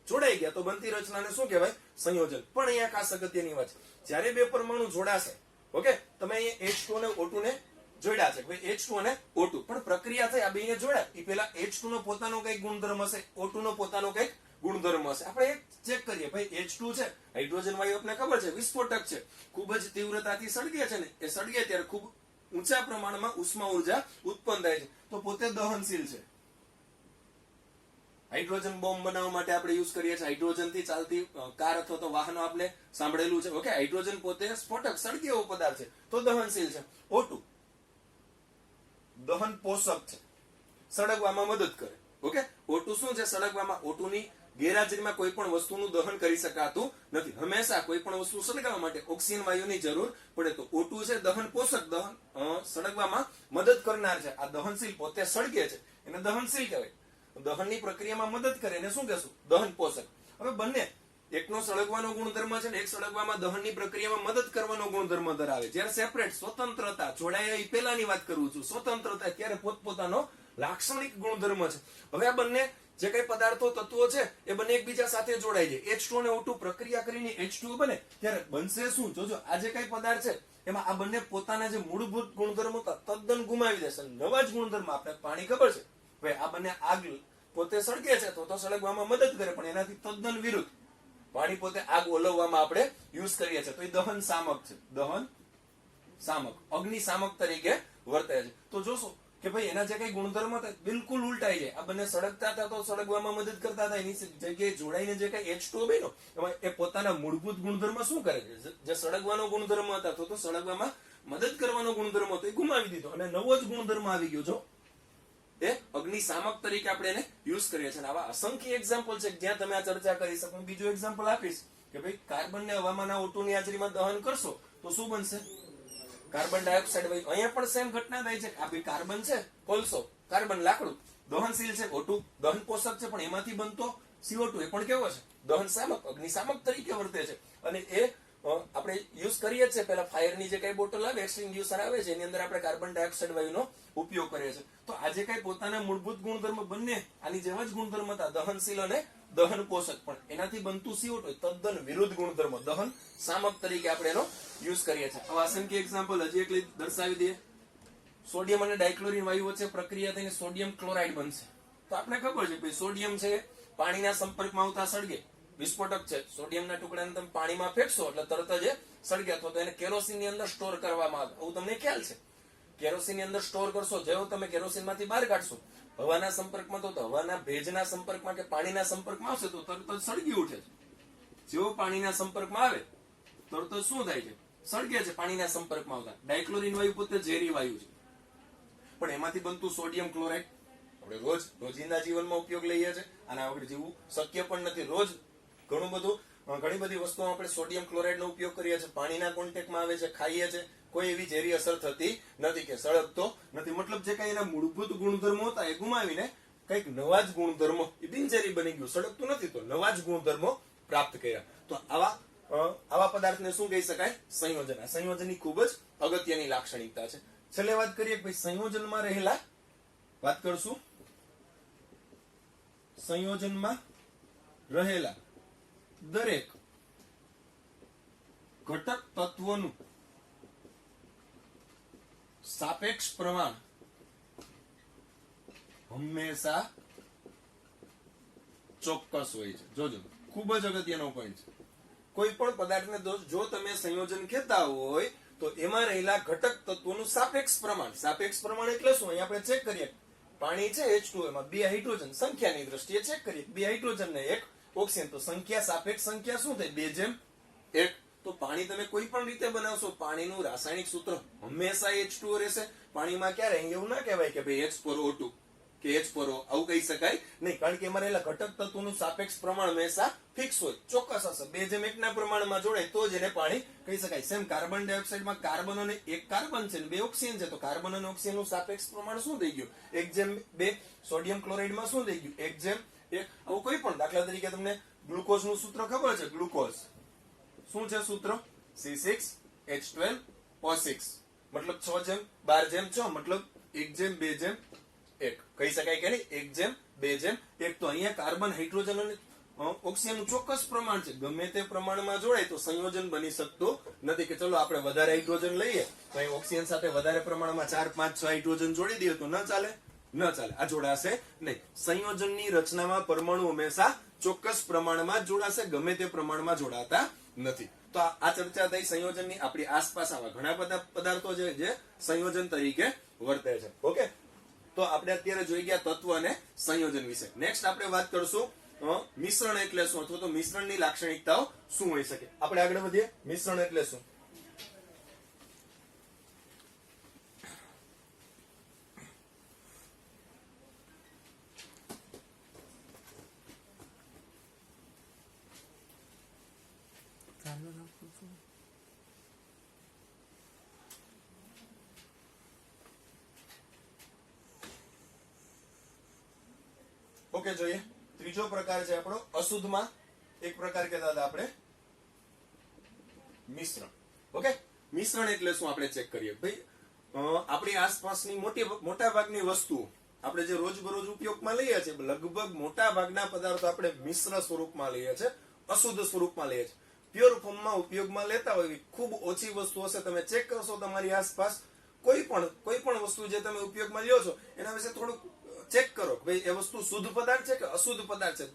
જોડાઈ ગયા તો બનતી રચનાને શું કહેવાય? સંયોજન. પણ અહીંયા ખાસ અગત્યની વાત છે, જ્યારે બે પરમાણુ જોડાશે, ઓકે, તમે અહીંયા H2 અને O2 ને જોડ્યા છે, ભાઈ H2 અને O2, પણ પ્રક્રિયા થઈ આ બેને જોડ્યા એ પેલા H2 નો પોતાનો કઈક ગુણધર્મ હશે, O2 નો પોતાનો કઈક ગુણધર્મ હશે. આપણે ચેક કરીએ. ભાઈ H2 છે, હાઇડ્રોજન વાયુ આપણને ખબર છે વિસ્ફોટક છે, ખૂબ જ તીવ્રતાથી સળગે છે ને, એ સળગે ત્યારે ખૂબ ઊંચા પ્રમાણમાં ઉષ્મા ઉર્જા ઉત્પન્ન થાય છે, તો પોતે દહનશીલ છે. હાઇડ્રોજન બોમ્બ બનાવવા માટે આપણે યુઝ કરીએ છીએ. હાઇડ્રોજન થી ચાલતી કાર અથવા તો વાહનો આપણે સાંભળેલું છે. ઓકે, હાઇડ્રોજન પોતે સ્ફોટક સળગે એવો પદાર્થ છે, તો દહનશીલ છે. O2 દહન પોષક છે, સળગવામાં મદદ કરે. ઓકે, O2 શું છે? સળગવામાં. O2 ની ગેરહાજરીમાં કોઈ પણ વસ્તુનું દહન કરી શકાતું નથી. હંમેશા કોઈ પણ વસ્તુ સળગાવવા માટે ઓક્સિજન વાયુની જરૂર પડે. તો O2 છે દહન પોષક, સળગવામાં મદદ કરનાર છે. આ દહનશીલ પોતે સળગે છે એને દહનશીલ કહેવાય. દહનની પ્રક્રિયામાં મદદ કરે એને શું કહેશું? દહન પોષક. હવે બંને, એકનો સળગવાનો ગુણધર્મ છે ને એક સળગવામાં દહનની પ્રક્રિયામાં મદદ કરવાનો ગુણધર્મ ધરાવે. જ્યારે સેપરેટ, સ્વતંત્રતા, જોડાયા એ પહેલાની વાત કરું છું. સ્વતંત્રતા ત્યારે પોતપોતાનો લાક્ષણિક ગુણધર્મ છે. હવે આ બંને જે કઈ પદાર્થો તત્વો છે એ બંને એકબીજા સાથે જોડાઈ જાય. H2 અને O2 પ્રક્રિયા કરીને H2 બને ત્યારે બનશે શું? જોજો, આ જે કઈ પદાર્થ છે એમાં આ બંને પોતાના જે મૂળભૂત ગુણધર્મો હતા તદ્દન ગુમાવી દેશે. નવા જ ગુણધર્મ. આપણે પાણી ખબર છે ભાઈ, આ બંને આગ પોતે સળગે છે તો સળગવામાં મદદ કરે, પણ એનાથી તદ્દન વિરુદ્ધ. પાણી પોતે આગ ઓલવવામાં આપણે યુઝ કરીએ છીએ, તો એ દહન શામક છે. દહન શામક, અગ્નિ શામક તરીકે વર્તે છે. તો જોશો કે ભાઈ એના જે કઈ ગુણધર્મ હતા બિલકુલ ઉલટાઈ જાય. આ બંને સળગતા હતા તો સળગવામાં મદદ કરતા હતા, એની જગ્યાએ જોડાઈને જે કઈ H2 બન્યો એમાં એ પોતાના મૂળભૂત ગુણધર્મ શું કરે છે? જે સળગવાનો ગુણધર્મ હતા તો સળગવામાં મદદ કરવાનો ગુણધર્મ હતો એ ગુમાવી દીધો અને નવો જ ગુણધર્મ આવી ગયો. જો એ અગ્નિ શામક તરીકે આપણે એને યુઝ કરીએ છીએ. આવા અસંખ્ય એક્ઝામ્પલ છે જ્યાં તમે આ ચર્ચા કરી શકો. હું બીજું એક્ઝામ્પલ આપીશ કે ભાઈ કાર્બનને હવામાંના O2 ની હાજરીમાં દહન કરશો તો શું બનશે? Carbon dioxide. ભાઈ અહીંયા પણ સેમ ઘટના થાય છે. આ ભાઈ કાર્બન છે, કોલસો, કાર્બન લાકડું, દહનશીલ છે. O2 દહન પોષક છે, પણ એમાંથી બનતો CO2 એ પણ કેવો છે? દહન શામક, અગ્નિ શામક તરીકે વર્તે છે. અને એ આપણે યુઝ કરીએ છીએ. પેલા ફાયરની જે કઈ બોટલ આવે, એક્સટિંગ્યુશર આવે છે, એની અંદર આપણે કાર્બન ડાયોક્સાઇડ વાયુનો ઉપયોગ કરીએ છીએ. તો આજે કઈ પોતાના મૂળભૂત ગુણધર્મ બંને આની જેવા જ ગુણધર્મ હતા, દહનશીલ અને દહન પોષક, પણ એનાથી બનતું CO2 તદ્દન વિરુદ્ધ ગુણધર્મ, દહન શામક તરીકે આપણે એનો યુઝ કરીએ છીએ. હવે અસંખ્ય એક્ઝામ્પલ હજી એક દર્શાવી દઈએ. સોડિયમ અને ડાયક્લોરિન વાયુ વચ્ચે પ્રક્રિયા થઈને સોડિયમ ક્લોરાઇડ બનશે. તો આપણે ખબર છે ભાઈ સોડિયમ છે પાણીના સંપર્કમાં આવતા સળગે, વિસ્ફોટક છે. સોડિયમના ટુકડાને તમે પાણીમાં ફેંકશો એટલે તરત જ સળગે, અથવા તો એને કેરોસીનની અંદર સ્ટોર કરવામાં આવે. આવું તમને ખ્યાલ છે. કેરોસીનની અંદર સ્ટોર કરશો, જેવો તમે કેરોસીનમાંથી બહાર કાઢશો, હવાના સંપર્કમાં તો હવાના ભેજના સંપર્કમાં કે પાણીના સંપર્કમાં આવશે તો તરત જ સળગી ઉઠે છે. જેવો પાણીના સંપર્કમાં આવે તરત જ શું થાય છે? સળગે છે પાણીના સંપર્કમાં આવતા. ડાયક્લોરિન વાયુ પોતે ઝેરી વાયુ છે, પણ એમાંથી બનતું સોડિયમ ક્લોરાઇડ આપણે રોજ રોજિંદા જીવનમાં ઉપયોગ લઈએ છીએ. આના વગર જીવવું શક્ય પણ નથી. રોજ ઘણી બધી વસ્તુઓ આપણે સોડિયમ ક્લોરાઇડનો ઉપયોગ કરીએ છીએ, પાણીના કોન્ટેક્ટમાં આવે છે, ખાઈએ છીએ. કોઈ એવી ઝેરી અસર થતી નથી કે સળગતો નથી. મતલબ જે કઈ એના મૂળભૂત ગુણધર્મો હતા એ ગુમાવીને કઈક નવા જ ગુણધર્મો, એ બિનઝેરી બની ગયું, સળગતું નથી તો નવા જ ગુણધર્મો પ્રાપ્ત કર્યા. તો આવા પદાર્થને શું કહી શકાય? સંયોજન. આ સંયોજનની ખૂબ જ અગત્યની લાક્ષણિકતા છે. છેલ્લે વાત કરીએ કે ભાઈ સંયોજનમાં રહેલા, વાત કરશું સંયોજનમાં રહેલા દરેક ઘટક તત્વોનું સાપેક્ષ પ્રમાણ હંમેશા ચોક્કસ હોય છે. જોજો, ખૂબ જ અગત્યનો પોઈન્ટ છે. કોઈ પણ પદાર્થને જો તમે સંયોજન કહેતા હોય તો એમાં રહેલા ઘટક તત્વોનું સાપેક્ષ પ્રમાણ. સાપેક્ષ પ્રમાણ એટલે શું? અહીંયા આપણે ચેક કરીએ. પાણી છે H2, એમાં 2 હાઇડ્રોજન, સંખ્યાની દ્રષ્ટિએ ચેક કરીએ, 2 હાઇડ્રોજન ને 1 ઓક્સિજન, તો સંખ્યા, સાપેક્ષ સંખ્યા શું થાય? 2:1. તો પાણી તમે કોઈ પણ રીતે બનાવશો, પાણીનું રાસાયણિક સૂત્ર હંમેશા H2O રહેશે. પાણીમાં ક્યારે એવું ના કહેવાય કે ભાઈ H4O2 કે H4O, આવું કહી શકાય નહીં, કારણ કે એમાં રહેલા ઘટક તત્વોનું સાપેક્ષ પ્રમાણ હંમેશા ફિક્સ હોય, ચોક્કસ હશે. 2:1 ના પ્રમાણમાં જોડે તો જ એને પાણી કહી શકાય. સેમ કાર્બન ડાયોક્સાઇડમાં કાર્બન અને 1 કાર્બન છે, 2 ઓક્સિજન છે, તો કાર્બન અને ઓક્સિજનનું સાપેક્ષ પ્રમાણ શું થઈ ગયું? 1:2. સોડિયમ ક્લોરાઇડમાં શું થઈ ગયું? 1:1. આવું કોઈ પણ, દાખલા તરીકે તમને ગ્લુકોઝનું સૂત્ર ખબર છે? ગ્લુકોઝ શું છે સૂત્ર? C6H12O6, મતલબ 6:12:6, મતલબ 1:2:1 કહી શકાય કે નહીં? 1:2:1. તો અહીંયા કાર્બન, હાઇડ્રોજન અને ઓક્સિજનનું ચોક્કસ પ્રમાણ છે. ગમે તે પ્રમાણમાં જોડાય તો સંયોજન બની શકતું નથી. કે ચલો આપણે વધારે હાઇડ્રોજન લઈએ તો અહીં ઓક્સિજન સાથે વધારે પ્રમાણમાં 4, 5, 6 હાઇડ્રોજન જોડી દઈએ તો ન ચાલે? ન ચાલે, આ જોડાશે નહીં. સંયોજનની રચનામાં પરમાણુ હંમેશા ચોક્કસ પ્રમાણમાં જોડાશે, ગમે તે પ્રમાણમાં જોડાતા નથી. તો આ ચર્ચા થઈ સંયોજનની. આપણી આસપાસ આવા ઘણા બધા પદાર્થો છે જે સંયોજન તરીકે વર્તે છે. ઓકે, તો તો આપણે અત્યારે જોઈ ગયા તત્વ અને સંયોજન વિશે. નેક્સ્ટ આપણે વાત કરશું મિશ્રણ એટલે શું અથવા તો મિશ્રણની લાક્ષણિકતાઓ શું હોઈ શકે. આપણે આગળ વધીએ. મિશ્રણ એટલે શું? ઓકે, જોઈએ. ત્રીજો પ્રકાર છે આપણો અશુદ્ધમાં. એક પ્રકાર કહેતા હતા આપણે મિશ્રણ. ઓકે, મિશ્રણ એટલે શું આપણે ચેક કરીએ. ભાઈ આપણી આસપાસની મોટા ભાગની વસ્તુઓ આપણે જે રોજબરોજ ઉપયોગમાં લઈએ છીએ, લગભગ મોટા ભાગના પદાર્થો આપણે મિશ્ર સ્વરૂપમાં લઈએ છીએ, અશુદ્ધ સ્વરૂપમાં લઈએ છીએ. પ્યોર ફોર્મમાં ઉપયોગમાં લેતા હોય ખૂબ ઓછી વસ્તુ હશે. તમે ચેક કરશો તમારી આસપાસ કોઈ પણ વસ્તુ જે તમે ઉપયોગમાં લ્યો છો એના વિશે થોડુંક ચેક કરો કે ભાઈ એ વસ્તુ શુદ્ધ પદાર્થ છે કે અશુદ્ધ પદાર્થ છે.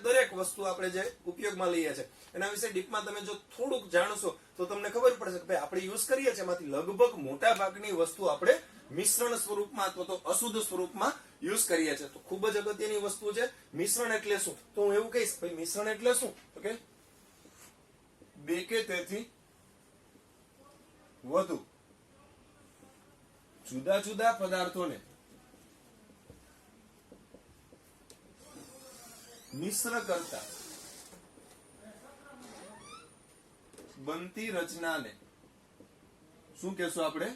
દરેક વસ્તુ આપણે જે ઉપયોગમાં લઈએ છીએ એના વિશે ડીપમાં તમે જો થોડુંક જાણશો તો તમને ખબર પડશે કે ભાઈ આપણે યુઝ કરીએ છીએ એમાંથી લગભગ મોટા ભાગની વસ્તુ આપણે મિશ્રણ સ્વરૂપમાં અથવા તો અશુદ્ધ સ્વરૂપમાં યુઝ કરીએ છીએ. તો ખૂબ જ અગત્યની વસ્તુ છે મિશ્રણ એટલે શું. તો હું એવું કહીશ ભાઈ મિશ્રણ એટલે શું. ઓકે, બે કે તેથી વધુ જુદા જુદા પદાર્થોને મિશ્ર કરતા બનતી રચનાને શું કહેશું આપણે?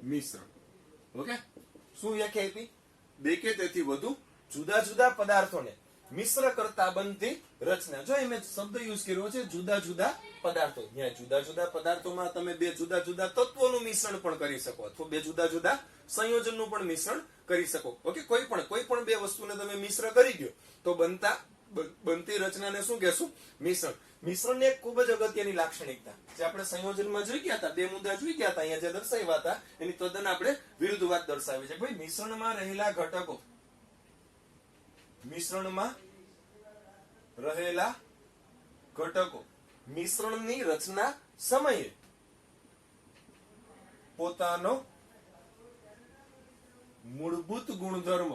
મિશ્રણ. ઓકે, શું વ્યાખ્યા આપી? બે કે તેથી વધુ જુદા જુદા પદાર્થોને મિશ્ર કરતા બનતી રચના. જો મેં શબ્દ યુઝ કર્યો છે જુદા જુદા પદાર્થો. ત્યાં જુદા જુદા પદાર્થોમાં તમે બે જુદા જુદા તત્વોનું મિશ્રણ પણ કરી શકો અથવા બે જુદા જુદા સંયોજનનું પણ મિશ્રણ કરી શકો. ઓકે, કોઈ પણ બે વસ્તુને તમે મિશ્ર કરી દો તો બનતી રચનાને શું કહેશું? મિશ્રણ. મિશ્રણની એક ખૂબ જ અગત્યની લાક્ષણિકતા જે આપણે સંયોજનમાં જોઈ ગયા હતા, બે મુદ્દા જોઈ ગયા હતા, અહીંયા જે દર્શાવ્યા હતા એની તદ્દન આપણે વિરુદ્ધ વાત દર્શાવી છે. ભાઈ મિશ્રણમાં રહેલા ઘટકો, મિશ્રણમાં રહેલા ઘટકો મિશ્રણની રચના સમયે પોતાનો મૂળભૂત ગુણધર્મ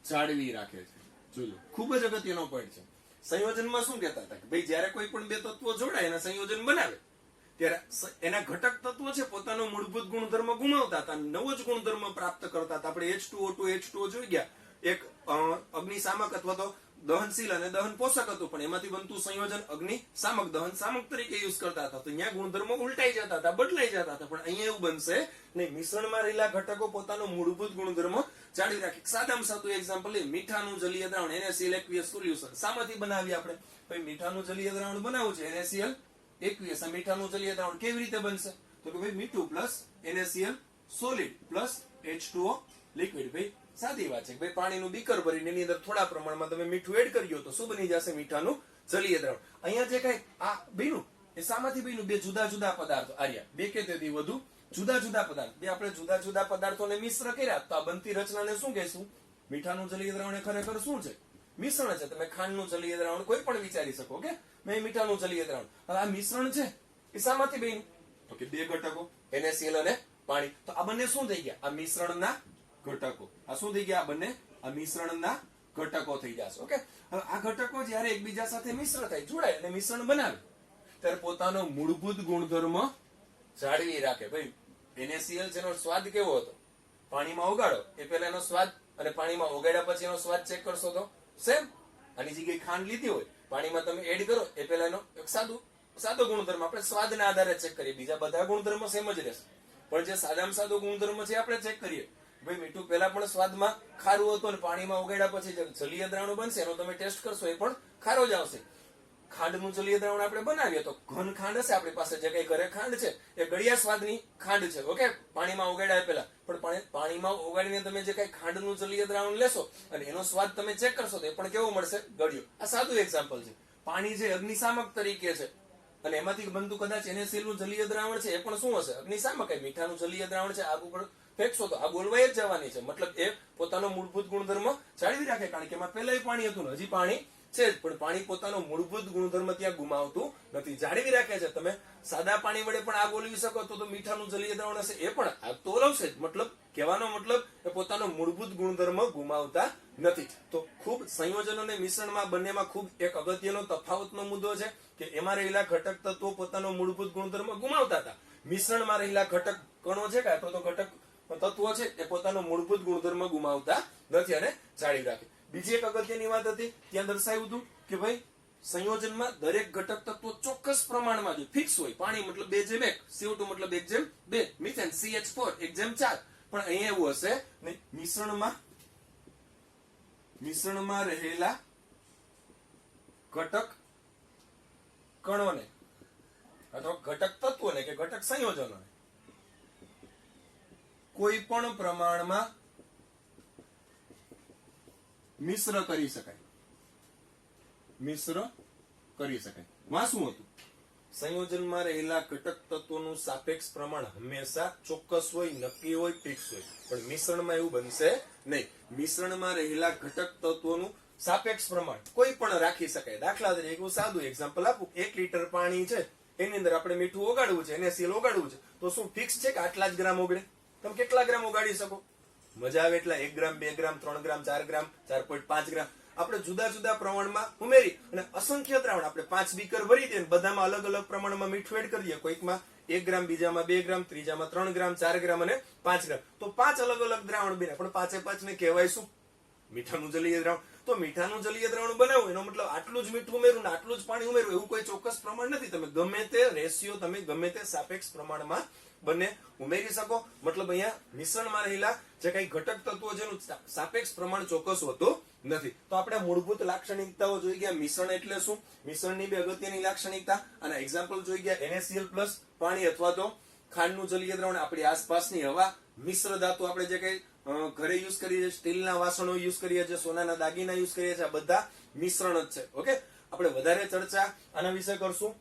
જાળવી રાખે છે. જોજો, ખૂબ જ અગત્યનો પોઈન્ટ છે. સંયોજનમાં શું કહેતા હતા કે ભાઈ જયારે કોઈ પણ બે તત્વો જોડાય અને સંયોજન બનાવે ત્યારે એના ઘટક તત્વો છે પોતાનો મૂળભૂત ગુણધર્મ ગુમાવતા હતા, નવો જ ગુણધર્મ પ્રાપ્ત કરતા હતા. આપણે H2O2 જોઈ ગયા, એક અગ્નિશામક અથવા તો દહનશીલ અને દહન પોષક હતું, પણ એમાંથી બનતું સંયોજન અગ્નિશામક દહન શામક તરીકે યુઝ કરતા હતા. તો અહીંયા ગુણધર્મો ઉલટાઈ જતા હતા, બદલાઈ જતા હતા. પણ અહીંયા એવું બનશે નહીં. મિશ્રણમાં રહેલા ઘટકો પોતાનો મૂળભૂત ગુણધર્મ જાળવી રાખે. સાદામાં સાદું એક્ઝામ્પલ લઈએ, મીઠાનું જલીય દ્રાવણ NaCl aqueous સોલ્યુશન. શામાંથી બનાવીએ આપણે? ભાઈ મીઠાનું જલીય દ્રાવણ બનાવવું છે NaCl aqueous. આ મીઠાનું જલીય દ્રાવણ કેવી રીતે બનશે? તો કે ભાઈ મીઠું plus NaCl solid plus H2O liquid. ભાઈ સાદી વાત છે. ભાઈ પાણીનું બીકર ભરીને એની અંદર થોડા પ્રમાણમાં તમે મીઠું એડ કર્યો તો શું બની જશે? મીઠાનું જલીય દ્રાવણ. અહીંયા જે કઈ આ બન્યું એ શામાંથી બન્યું? બે જુદા જુદા પદાર્થો. આર્યા બે કે તેથી વધુ જુદા જુદા પદાર્થ. બે આપણે જુદા જુદા પદાર્થોને મિશ્ર કર્યા તો આ બનતી રચનાને શું કહેશું? મીઠાનું જલીય દ્રાવણ એ ખરેખર શું છે? મિશ્રણ છે. તમે ખાંડનું જલીય દ્રાવણ કોઈ પણ વિચારી શકો કે મેં મીઠાનું જલીય દ્રાવણ. હવે આ મિશ્રણ છે એ શામાંથી બન્યું? તો કે બે ઘટકો NaCl અને પાણી. તો આ બંને શું થઈ ગયા? આ મિશ્રણના ઘટકો. આ શું થઈ ગયા? આ બંને આ મિશ્રણના ઘટકો થઈ જશે. ઓકે, હવે આ ઘટકો જ્યારે એકબીજા સાથે મિશ્ર થાય, જોડાય અને મિશ્રણ બનાવે ત્યારે પોતાનો મૂળભૂત ગુણધર્મ જાળવી રાખે. ભાઈ NaCl જેનો સ્વાદ કેવો હતો? પાણીમાં ઓગાળો એ પહેલા એનો સ્વાદ અને પાણીમાં ઓગાળ્યા પછી એનો સ્વાદ ચેક કરશો તો સેમ. આની જગ્યાએ ખાંડ લીધી હોય, પાણીમાં તમે એડ કરો એ પહેલા એનો એક સાદો ગુણધર્મ આપણે સ્વાદના આધારે ચેક કરીએ. બીજા બધા ગુણધર્મ સેમ જ રહેશે, પણ જે સાદામાં સાદો ગુણધર્મ છે આપણે ચેક કરીએ. ભાઈ મીઠું પહેલા પણ સ્વાદમાં ખારું હતું અને પાણીમાં ઓગાળ્યા પછી જે જલીય દ્રાવણ બનશે એનો તમે ટેસ્ટ કરશો એ પણ ખારો જ આવશે. ખાંડનું જલીય દ્રાવણ આપણે બનાવીએ તો ઘન ખાંડ હશે આપણી પાસે, જે કઈ ઘરે ખાંડ છે એ ગળિયા સ્વાદની ખાંડ છે. ઓકે, પાણીમાં ઓગાળ્યા પહેલા. પણ પાણીમાં ઓગાળીને તમે જે કઈ ખાંડનું જલીય દ્રાવણ લેશો અને એનો સ્વાદ તમે ચેક કરશો તો એ પણ કેવો મળશે? ગળ્યો. આ સાદું એક્ઝામ્પલ છે. પાણી જે અગ્નિશામક તરીકે છે અને એમાંથી બનતું કદાચ NaCl નું જલીય દ્રાવણ છે એ પણ શું હશે? અગ્નિશામક. મીઠાનું જલીય દ્રાવણ છે, આગ ઉપર ફેંકશો તો આગ ઓલવાઈ જ જવાની છે. મતલબ એ પોતાનો મૂળભૂત ગુણધર્મ જાળવી રાખે, કારણ કે એમાં પહેલા પાણી હતું ને હજી પાણી છે જ, પણ પાણી પોતાનો મૂળભૂત ગુણધર્મ ત્યાં ગુમાવતું નથી, જાળવી રાખે છે. તમે સાદા પાણી વડે પણ આગ ઓલવી શકો તો મીઠાનું જલીય દ્રાવણ હશે એ પણ આગ તો ઓલવશે જ. મતલબ કહેવાનો મતલબ એ પોતાનો મૂળભૂત ગુણધર્મ ગુમાવતા નથી. તો ખૂબ સંયોજન અને મિશ્રણમાં બંનેમાં ખૂબ એક અગત્યનો તફાવતનો મુદ્દો છે કે એમાં રહેલા ઘટક તત્વો પોતાનો મૂળભૂત ગુણધર્મ ગુમાવતા હતા. મિશ્રણમાં રહેલા ઘટક કણો છે કે અથવા તો ઘટક તત્વો છે એ પોતાનો મૂળભૂત ગુણધર્મ ગુમાવતા નથી અને જાળવી રાખે. બીજી એક અગત્યની વાત હતી, ત્યાં દર્શાવ્યું હતું કે ભાઈ સંયોજનમાં દરેક ઘટક તત્વો ચોક્કસ પ્રમાણમાં જો ફિક્સ હોય. પાણી મતલબ 2:1, CO2 મતલબ 1:2, મિથેન CH4 1:4. પણ અહીંયા એવું હશે નહીં. મિશ્રણમાં રહેલા ઘટક કણોને અથવા ઘટક તત્વોને કે ઘટક સંયોજનોને કોઈ પણ પ્રમાણમાં મિશ્ર કરી શકાય. માં શું હતું? સંયોજનમાં રહેલા ઘટક તત્વોનું સાપેક્ષ પ્રમાણ હંમેશા ચોક્કસ હોય, નક્કી હોય, ફિક્સ હોય. પણ મિશ્રણમાં એવું બનશે નહીં. મિશ્રણમાં રહેલા ઘટક તત્વોનું સાપેક્ષ પ્રમાણ કોઈ પણ રાખી શકાય. દાખલા તરીકે હું સાદું એક્ઝામ્પલ આપું. 1 લીટર પાણી છે, એની અંદર આપણે મીઠું ઓગાળવું છે, NaCl ઓગાળવું છે, તો શું ફિક્સ છે કે આટલા જ ગ્રામ ઓગળે? તમે કેટલા ગ્રામ ઓગાળી શકો? મજા આવે એટલા 1 ગ્રામ, 2 ગ્રામ, 3 ગ્રામ, 4 ગ્રામ, 4.5 ગ્રામ આપણે જુદા જુદા પ્રમાણમાં ઉમેરી અને અસંખ્ય દ્રાવણ આપણે 5 બીકર ભરી દઈએ, બધામાં અલગ અલગ પ્રમાણમાં મીઠું એડ કરી દઈએ. કોઈકમાં 1 ગ્રામ, બીજામાં 2 ગ્રામ, ત્રીજામાં 3 ગ્રામ, 4 ગ્રામ અને 5 ગ્રામ. તો 5 અલગ અલગ દ્રાવણ બને. પણ 5 ને કહેવાય શું? મીઠાનું જલીય દ્રાવણ. તો મીઠાનું જલીય દ્રાવણ બનાવવું એનો મતલબ આટલું જ મીઠું ઉમેરવું ને આટલું જ પાણી ઉમેરવું એવું કોઈ ચોક્કસ પ્રમાણ નથી. તમે ગમે તે રેશિયો, તમે ગમે તે સાપેક્ષ પ્રમાણમાં બંને ઉમેરી શકો. મતલબ અહીંયા મિશ્રણમાં રહેલા જે કઈ ઘટક તત્વો જેનું સાપેક્ષ પ્રમાણ ચોક્કસ હોતું નથી. તો આપણે મૂળભૂત લાક્ષણિકતાઓ જોઈ ગયા. મિશ્રણ એટલે શું, મિશ્રણની બે અગત્યની લાક્ષણિકતા અને એક્ઝામ્પલ જોઈ ગયા. NaCl+ પાણી અથવા તો ખાંડનું જલીય દ્રાવણ, આપણી આસપાસની હવા, મિશ્ર ધાતુ આપણે જે કઈ ઘરે યુઝ કરીએ છીએ, સ્ટીલના વાસણો યુઝ કરીએ છીએ, સોનાના દાગીના યુઝ કરીએ છીએ, આ બધા મિશ્રણ જ છે. ઓકે, આપણે વધારે ચર્ચા આના વિશે કરશું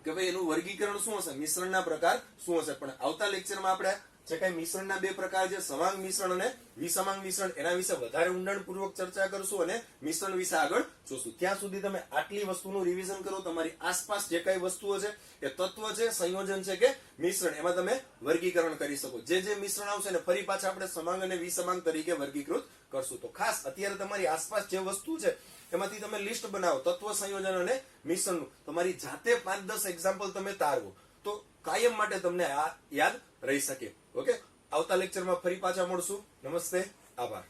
કે ભાઈ એનું વર્ગીકરણ શું હશે, મિશ્રણના પ્રકાર શું હશે. પણ આવતા લેક્ચરમાં આપણે જે કઈ મિશ્રણના બે પ્રકાર છે, સમાંગ મિશ્રણ અને વિસમાંગ મિશ્રણ, એના વિશે વધારે ઊંડાણપૂર્વક ચર્ચા કરશું અને મિશ્રણ વિશે આગળ જોશું. ત્યાં સુધી તમે આટલી વસ્તુનું રિવિઝન કરો. તમારી આસપાસ જે કઈ વસ્તુઓ છે એ તત્વ છે, સંયોજન છે કે મિશ્રણ, એમાં તમે વર્ગીકરણ કરી શકો. જે મિશ્રણ આવશે ને ફરી પાછા આપણે સમાંગ અને વિસમાંગ તરીકે વર્ગીકૃત કરશું. તો ખાસ અત્યારે તમારી આસપાસ જે વસ્તુ છે એમાંથી તમે લિસ્ટ બનાવો, તત્વ, સંયોજન અને મિશ્રણનું. તમારી જાતે 5-10 એક્ઝામ્પલ તમે તારવો તો કાયમ માટે તમને આ યાદ રહી શકે. ઓકે, આવતા લેક્ચરમાં ફરી પાછા મળશું. નમસ્તે, આભાર.